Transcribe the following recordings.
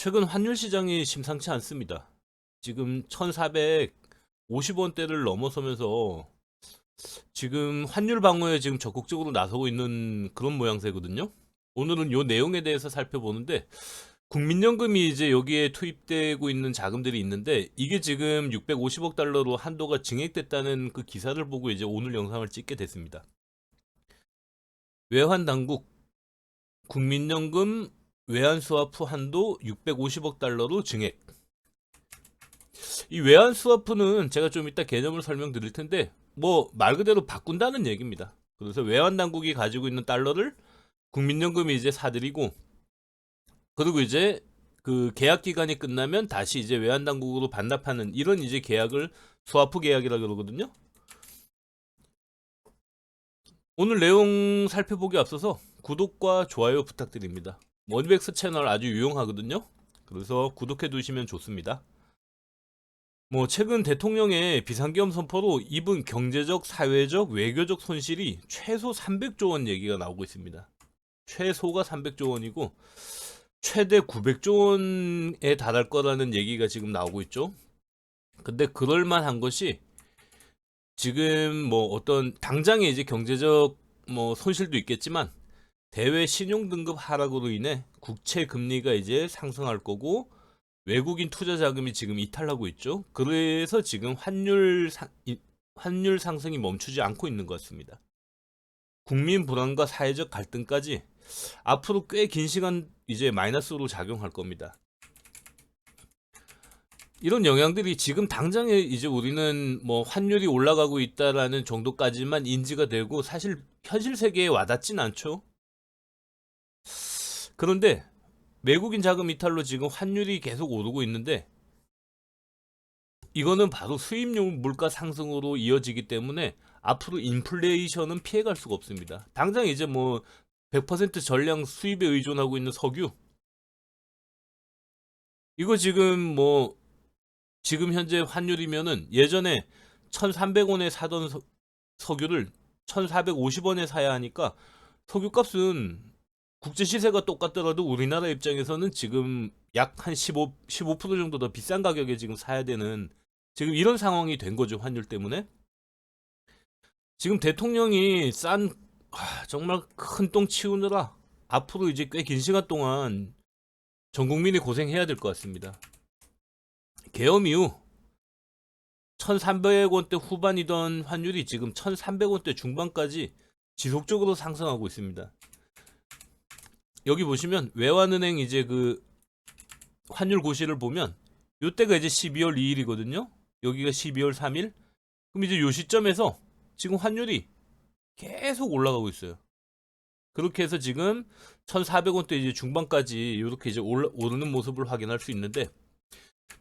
최근 환율 시장이 심상치 않습니다. 지금 1450원대를 넘어서면서 지금 환율 방어에 지금 적극적으로 나서고 있는 그런 모양새거든요. 오늘은 요 내용에 대해서 살펴보는데, 국민연금이 이제 여기에 투입되고 있는 자금들이 있는데, 이게 지금 650억 달러로 한도가 증액됐다는 그 기사를 보고 이제 오늘 영상을 찍게 됐습니다. 외환 당국 국민연금 외환스와프 한도 650억 달러로 증액. 이 외환 스와프는 제가 좀 이따 개념을 설명드릴 텐데, 뭐 말 그대로 바꾼다는 얘기입니다. 그래서 외환 당국이 가지고 있는 달러를 국민연금이 이제 사들이고, 그리고 이제 그 계약 기간이 끝나면 다시 이제 외환 당국으로 반납하는 이런 이제 계약을 스와프 계약이라 그러거든요. 오늘 내용 살펴보기 앞서서 구독과 좋아요 부탁드립니다. 머니백스 채널 아주 유용하거든요. 그래서 구독해 두시면 좋습니다. 뭐 최근 대통령의 비상계엄 선포로 입은 경제적, 사회적, 외교적 손실이 최소 300조 원 얘기가 나오고 있습니다. 최소가 300조 원이고 최대 900조 원에 달할 거라는 얘기가 지금 나오고 있죠. 근데 그럴 만한 것이 지금 뭐 어떤 당장의 이제 경제적 뭐 손실도 있겠지만, 대외 신용 등급 하락으로 인해 국채 금리가 이제 상승할 거고, 외국인 투자 자금이 지금 이탈하고 있죠. 그래서 지금 환율 상승이 멈추지 않고 있는 것 같습니다. 국민 불안과 사회적 갈등까지 앞으로 꽤 긴 시간 이제 마이너스로 작용할 겁니다. 이런 영향들이 지금 당장에 이제 우리는 뭐 환율이 올라가고 있다라는 정도까지만 인지가 되고, 사실 현실 세계에 와닿진 않죠. 그런데 외국인 자금 이탈로 지금 환율이 계속 오르고 있는데, 이거는 바로 수입용 물가 상승으로 이어지기 때문에 앞으로 인플레이션은 피해갈 수가 없습니다. 당장 이제 뭐 100% 전량 수입에 의존하고 있는 석유, 이거 지금 뭐 지금 현재 환율이면은 예전에 1,300원에 사던 석유를 1,450원에 사야 하니까, 석유값은 국제 시세가 똑같더라도 우리나라 입장에서는 지금 약 한 15% 정도 더 비싼 가격에 지금 사야 되는, 지금 이런 상황이 된 거죠. 환율 때문에. 지금 대통령이 정말 큰 똥 치우느라 앞으로 이제 꽤 긴 시간 동안 전 국민이 고생해야 될 것 같습니다. 계엄 이후 1,300원대 후반이던 환율이 지금 1,300원대 중반까지 지속적으로 상승하고 있습니다. 여기 보시면 외환은행 이제 그 환율 고시를 보면, 요때가 이제 12월 2일이거든요. 여기가 12월 3일. 그럼 이제 요 시점에서 지금 환율이 계속 올라가고 있어요. 그렇게 해서 지금 1,400원대 이제 중반까지 이렇게 이제 오르는 모습을 확인할 수 있는데,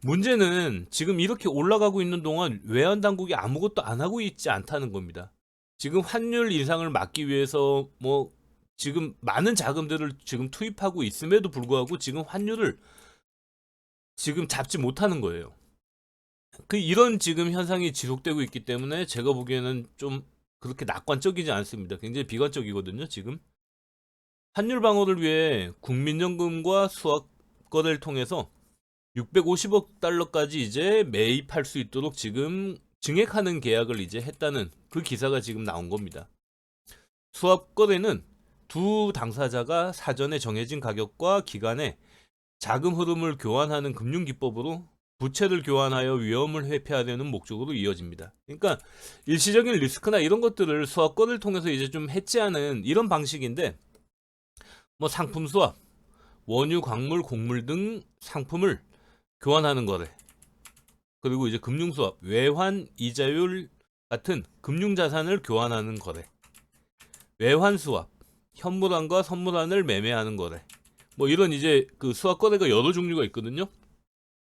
문제는 지금 이렇게 올라가고 있는 동안 외환 당국이 아무것도 안 하고 있지 않다는 겁니다. 지금 환율 인상을 막기 위해서 뭐 지금 많은 자금들을 지금 투입하고 있음에도 불구하고 지금 환율을 지금 잡지 못하는 거예요. 이런 지금 현상이 지속되고 있기 때문에 제가 보기에는 좀 그렇게 낙관적이지 않습니다. 굉장히 비관적이거든요, 지금. 환율 방어를 위해 국민연금과 수학거래를 통해서 650억 달러까지 이제 매입할 수 있도록 지금 증액하는 계약을 이제 했다는 그 기사가 지금 나온 겁니다. 수합거래는 두 당사자가 사전에 정해진 가격과 기간에 자금 흐름을 교환하는 금융기법으로 부채를 교환하여 위험을 회피하려는 목적으로 이어집니다. 그러니까 일시적인 리스크나 이런 것들을 수합거래를 통해서 이제 좀 해지하는 이런 방식인데, 뭐 상품 수합, 원유, 광물, 곡물 등 상품을 교환하는 거래, 그리고 이제 금융 수합, 외환, 이자율 같은 금융 자산을 교환하는 거래, 외환 수합, 현물환과 선물환을 매매하는 거래. 뭐 이런 이제 그 수합 거래가 여러 종류가 있거든요.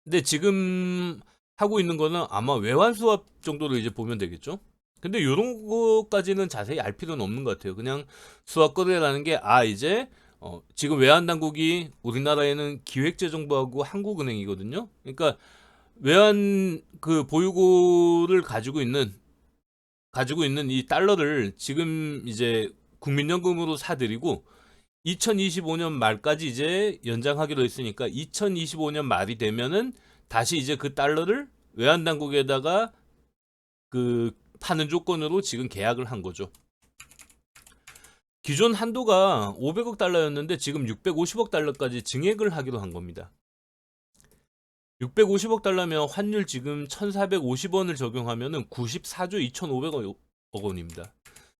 근데 지금 하고 있는 거는 아마 외환 수합 정도로 이제 보면 되겠죠. 근데 이런 거까지는 자세히 알 필요는 없는 것 같아요. 그냥 수합 거래라는 게, 이제 지금 외환 당국이 우리나라에는 기획재정부하고 한국은행이거든요. 그러니까 외환 그 보유고를 가지고 있는 이 달러를 지금 이제 국민연금으로 사들이고, 2025년 말까지 이제 연장하기로 했으니까 2025년 말이 되면은 다시 이제 그 달러를 외환 당국에다가 그 파는 조건으로 지금 계약을 한 거죠. 기존 한도가 500억 달러였는데 지금 650억 달러까지 증액을 하기로 한 겁니다. 650억 달러면 환율 지금 1450원을 적용하면은 94조 2500억 원입니다.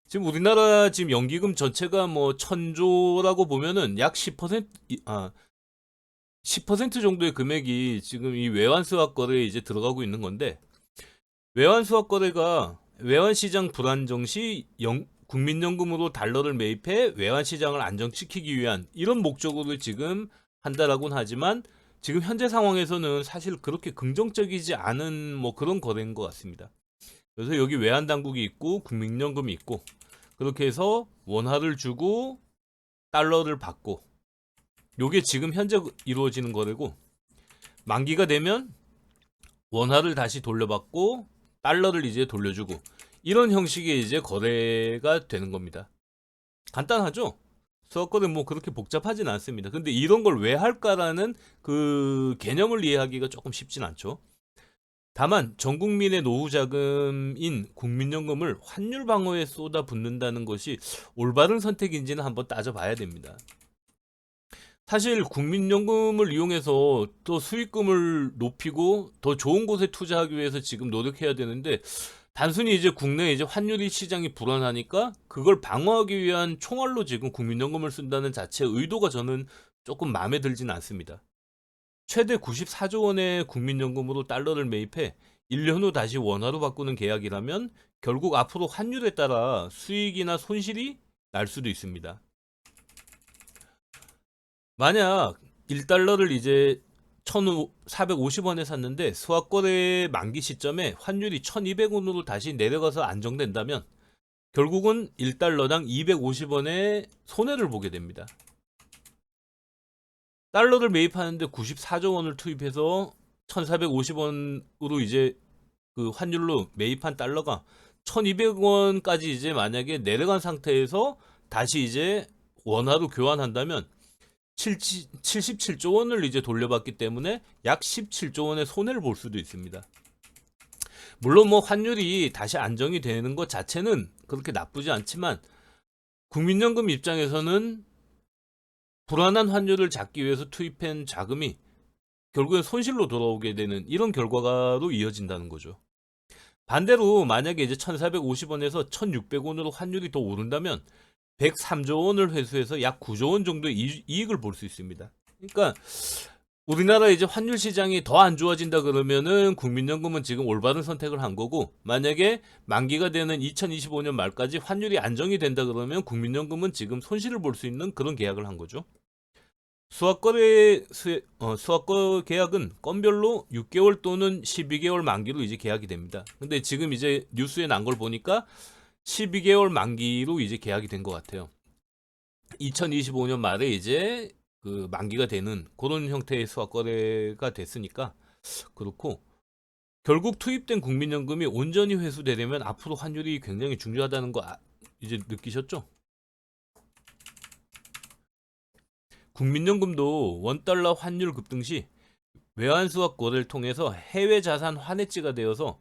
지금 우리나라 지금 연기금 전체가 뭐 1000조라고 보면은 약 10% 정도의 금액이 지금 이 외환 수합 거래에 이제 들어가고 있는 건데, 외환 수합 거래가 외환 시장 불안정 시 국민연금으로 달러를 매입해 외환 시장을 안정시키기 위한 이런 목적으로 지금 한다라고는 하지만 지금 현재 상황에서는 사실 그렇게 긍정적이지 않은 뭐 그런 거래인 것 같습니다. 그래서 여기 외환 당국이 있고 국민연금이 있고 그렇게 해서 원화를 주고 달러를 받고, 요게 지금 현재 이루어지는 거래고, 만기가 되면 원화를 다시 돌려받고 달러를 이제 돌려주고, 이런 형식의 이제 거래가 되는 겁니다. 간단하죠? 수학거래 뭐 그렇게 복잡하진 않습니다. 근데 이런 걸 왜 할까라는 그 개념을 이해하기가 조금 쉽진 않죠. 다만 전 국민의 노후 자금인 국민연금을 환율 방어에 쏟아붓는다는 것이 올바른 선택인지는 한번 따져봐야 됩니다. 사실 국민연금을 이용해서 또 수익금을 높이고 더 좋은 곳에 투자하기 위해서 지금 노력해야 되는데, 단순히 이제 국내 이제 환율이 시장이 불안하니까 그걸 방어하기 위한 총알로 지금 국민연금을 쓴다는 자체의 의도가 저는 조금 마음에 들지는 않습니다. 최대 94조 원의 국민연금으로 달러를 매입해 1년 후 다시 원화로 바꾸는 계약이라면 결국 앞으로 환율에 따라 수익이나 손실이 날 수도 있습니다. 만약 1달러를 이제 1,450원에 샀는데 수학거래 만기 시점에 환율이 1,200원으로 다시 내려가서 안정된다면 결국은 1달러당 250원의 손해를 보게 됩니다. 달러를 매입하는데 94조 원을 투입해서 1,450원으로 이제 그 환율로 매입한 달러가 1,200원까지 이제 만약에 내려간 상태에서 다시 이제 원화로 교환한다면 77조 원을 이제 돌려받기 때문에 약 17조 원의 손해를 볼 수도 있습니다. 물론 뭐 환율이 다시 안정이 되는 것 자체는 그렇게 나쁘지 않지만 국민연금 입장에서는 불안한 환율을 잡기 위해서 투입한 자금이 결국엔 손실로 돌아오게 되는 이런 결과로 이어진다는 거죠. 반대로 만약에 이제 1,450원에서 1,600원으로 환율이 더 오른다면 103조 원을 회수해서 약 9조 원 정도의 이익을 볼 수 있습니다. 그러니까 우리나라 이제 환율 시장이 더 안 좋아진다 그러면은 국민연금은 지금 올바른 선택을 한 거고, 만약에 만기가 되는 2025년 말까지 환율이 안정이 된다 그러면 국민연금은 지금 손실을 볼 수 있는 그런 계약을 한 거죠. 수학거래 수학거 계약은 건별로 6개월 또는 12개월 만기로 이제 계약이 됩니다. 근데 지금 이제 뉴스에 난 걸 보니까 12개월 만기로 이제 계약이 된 것 같아요. 2025년 말에 이제 그 만기가 되는 그런 형태의 수학거래가 됐으니까 그렇고, 결국 투입된 국민연금이 온전히 회수되려면 앞으로 환율이 굉장히 중요하다는 거 이제 느끼셨죠? 국민연금도 원달러 환율 급등 시 외환수합 거래를 통해서 해외 자산 환해지가 되어서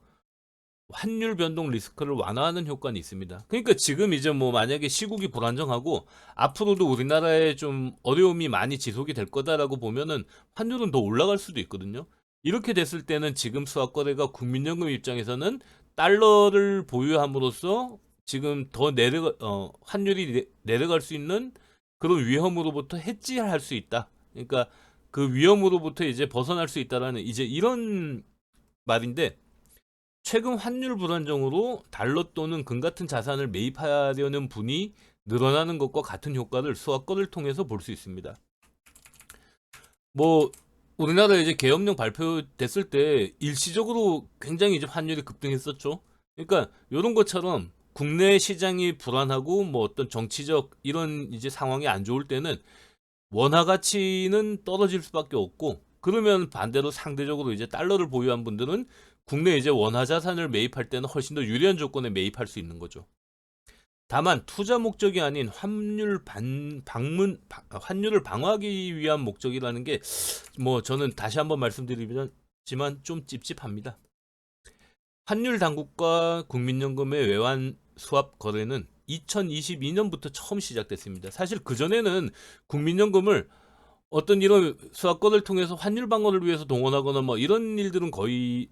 환율 변동 리스크를 완화하는 효과는 있습니다. 그러니까 지금 이제 뭐 만약에 시국이 불안정하고 앞으로도 우리나라에 좀 어려움이 많이 지속이 될 거다라고 보면은 환율은 더 올라갈 수도 있거든요. 이렇게 됐을 때는 지금 수합거래가 국민연금 입장에서는 달러를 보유함으로써 지금 더 환율이 내려갈 수 있는 그런 위험으로부터 해지할 수 있다. 그러니까 그 위험으로부터 이제 벗어날 수 있다라는 이제 이런 말인데, 최근 환율 불안정으로 달러 또는 금 같은 자산을 매입하려는 분이 늘어나는 것과 같은 효과를 수학거래를 통해서 볼 수 있습니다. 뭐 우리나라 이제 계엄령 발표됐을 때 일시적으로 굉장히 이제 환율이 급등했었죠. 그러니까 이런 것처럼 국내 시장이 불안하고 뭐 어떤 정치적 이런 이제 상황이 안 좋을 때는 원화 가치는 떨어질 수밖에 없고, 그러면 반대로 상대적으로 이제 달러를 보유한 분들은 국내 이제 원화 자산을 매입할 때는 훨씬 더 유리한 조건에 매입할 수 있는 거죠. 다만 투자 목적이 아닌 환율을 방어하기 위한 목적이라는 게 뭐 저는 다시 한번 말씀드리지만 좀 찝찝합니다. 환율 당국과 국민연금의 외환 수합 거래는 2022년부터 처음 시작됐습니다. 사실 그전에는 국민연금을 어떤 이런 수합 거래를 통해서 환율 방어를 위해서 동원하거나 뭐 이런 일들은 거의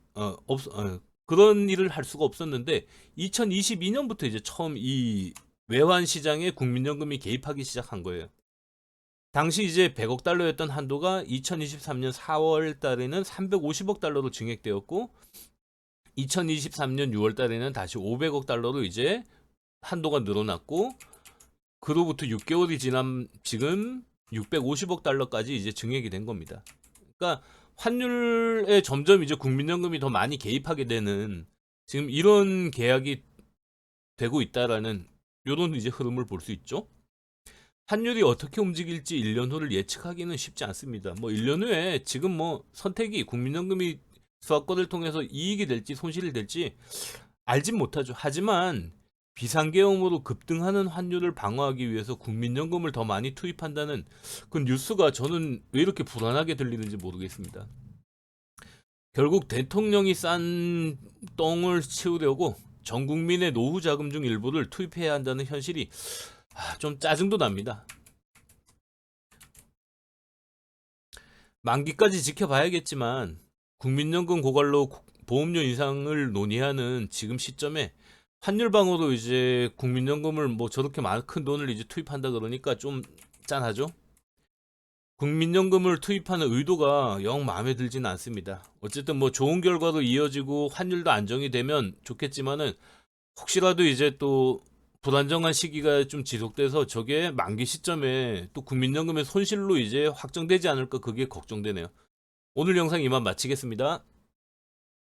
그런 일을 할 수가 없었는데 2022년부터 이제 처음 이 외환 시장에 국민연금이 개입하기 시작한 거예요. 당시 이제 100억 달러였던 한도가 2023년 4월 달에는 350억 달러로 증액되었고 2023년 6월 달에는 다시 500억 달러로 이제 한도가 늘어났고 그로부터 6개월이 지난 지금 650억 달러까지 이제 증액이 된 겁니다. 그러니까 환율에 점점 이제 국민연금이 더 많이 개입하게 되는 지금 이런 계약이 되고 있다라는 이런 이제 흐름을 볼 수 있죠. 환율이 어떻게 움직일지 1년 후를 예측하기는 쉽지 않습니다. 뭐 1년 후에 지금 뭐 선택이 국민연금이 수확권을 통해서 이익이 될지 손실이 될지 알진 못하죠. 하지만 비상계엄으로 급등하는 환율을 방어하기 위해서 국민연금을 더 많이 투입한다는 그 뉴스가 저는 왜 이렇게 불안하게 들리는지 모르겠습니다. 결국 대통령이 싼 똥을 치우려고 전 국민의 노후 자금 중 일부를 투입해야 한다는 현실이 좀 짜증도 납니다. 만기까지 지켜봐야겠지만 국민연금 고갈로 보험료 인상을 논의하는 지금 시점에 환율 방어로 이제 국민연금을 뭐 저렇게 큰 돈을 이제 투입한다 그러니까 좀 짠하죠. 국민연금을 투입하는 의도가 영 마음에 들지는 않습니다. 어쨌든 뭐 좋은 결과로 이어지고 환율도 안정이 되면 좋겠지만은 혹시라도 이제 또 불안정한 시기가 좀 지속돼서 저게 만기 시점에 또 국민연금의 손실로 이제 확정되지 않을까 그게 걱정되네요. 오늘 영상 이만 마치겠습니다.